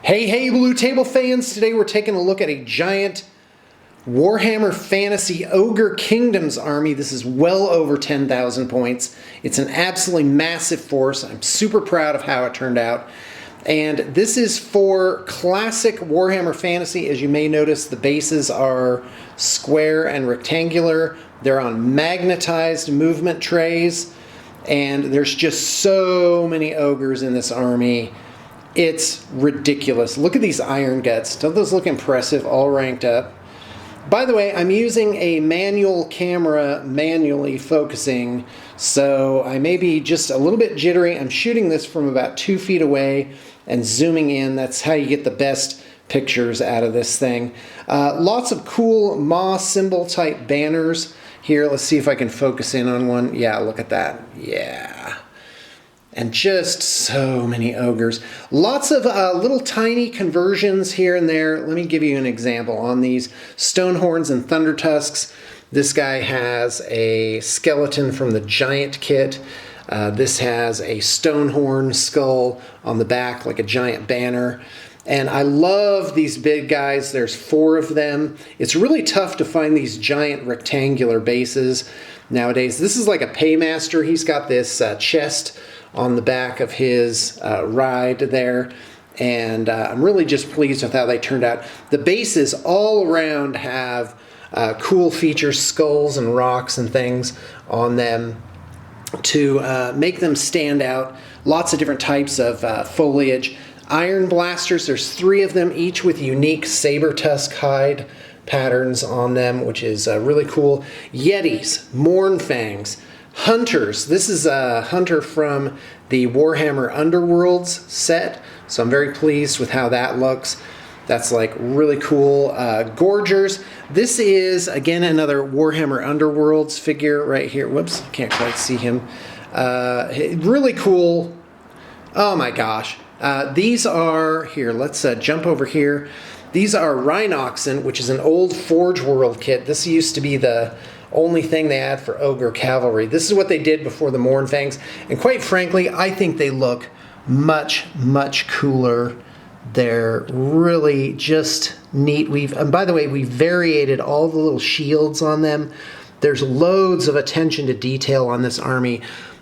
Hey, Blue Table fans! Today we're taking a look at a giant Warhammer Fantasy Ogre Kingdoms army. This is well over 10,000 points. It's an absolutely massive force. I'm super proud of how it turned out. And this is for classic Warhammer Fantasy. As you may notice, the bases are square and rectangular. They're on magnetized movement trays. And there's just so many ogres in this army. It's ridiculous. Look at these iron guts. Don't those look impressive, all ranked up? By the way, I'm using a manual camera, manually focusing, so I may be just a little bit jittery. I'm shooting this from about 2 feet away and zooming in. That's how you get the best pictures out of this thing. Lots of cool Ma symbol type banners here. Let's see if I can focus in on one. Yeah, look at that. Yeah. And just so many ogres. Lots of little tiny conversions here and there. Let me give you an example. On these Stonehorns and Thunder Tusks, this guy has a skeleton from the Giant kit. This has a Stonehorn skull on the back, like a giant banner. And I love these big guys. There's 4 of them. It's really tough to find these giant rectangular bases nowadays. This is like a paymaster. He's got this chest on the back of his ride there, and I'm really just pleased with how they turned out. The bases all around have cool features, skulls and rocks and things on them to make them stand out. Lots of different types of foliage. Iron blasters, there's 3 of them, each with unique saber tusk hide patterns on them, which is really cool. Yetis, Mournfangs, Hunters. This is a hunter from the Warhammer Underworlds set, so I'm very pleased with how that looks. That's like really cool. Gorgers. This is, again, another Warhammer Underworlds figure right here. Whoops, can't quite see him. Really cool. Oh my gosh. These are, here, let's jump over here. These are Rhinoxen, which is an old Forge World kit. This used to be the only thing they had for Ogre Cavalry. This is what they did before the Mournfangs, and quite frankly, I think they look much, much cooler. They're really just neat. And by the way, we've variated all the little shields on them. There's loads of attention to detail on this army.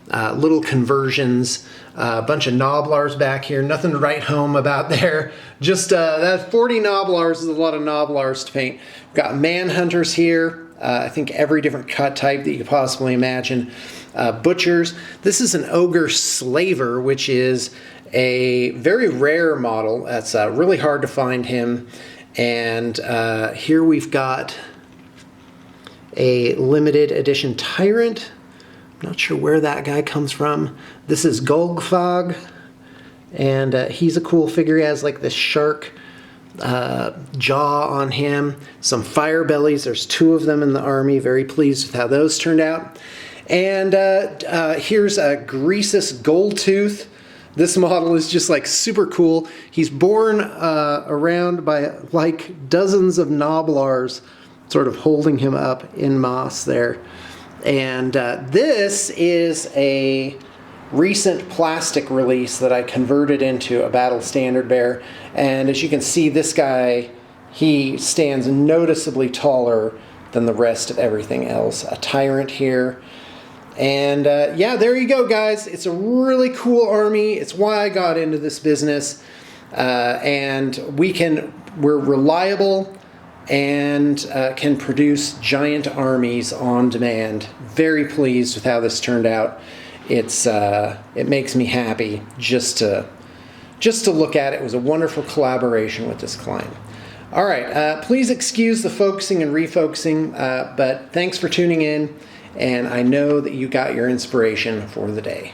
Little conversions, a bunch of Gnoblars back here. Nothing to write home about there. Just that 40 Gnoblars is a lot of Gnoblars to paint. We've got Manhunters here. I think every different cut type that you could possibly imagine. Butchers. This is an Ogre Slaver, which is a very rare model. That's really hard to find him. And here we've got a limited edition Tyrant. I'm not sure where that guy comes from. This is Golgfog, and he's a cool figure. He has like this shark jaw on him. Some fire bellies. There's 2 of them in the army. Very pleased with how those turned out. And here's a Greasus Goldtooth. This model is just like super cool. He's borne around by like dozens of Gnoblars sort of holding him up in moss there. And this is a recent plastic release that I converted into a battle standard bearer. And as you can see, this guy, he stands noticeably taller than the rest of everything else. A Tyrant here. And yeah, there you go, guys. It's a really cool army. It's why I got into this business. And we're reliable and can produce giant armies on demand. Very pleased with how this turned out. It makes me happy just to look at it. It was a wonderful collaboration with this client. All right, please excuse the focusing and refocusing, but thanks for tuning in, and I know that you got your inspiration for the day.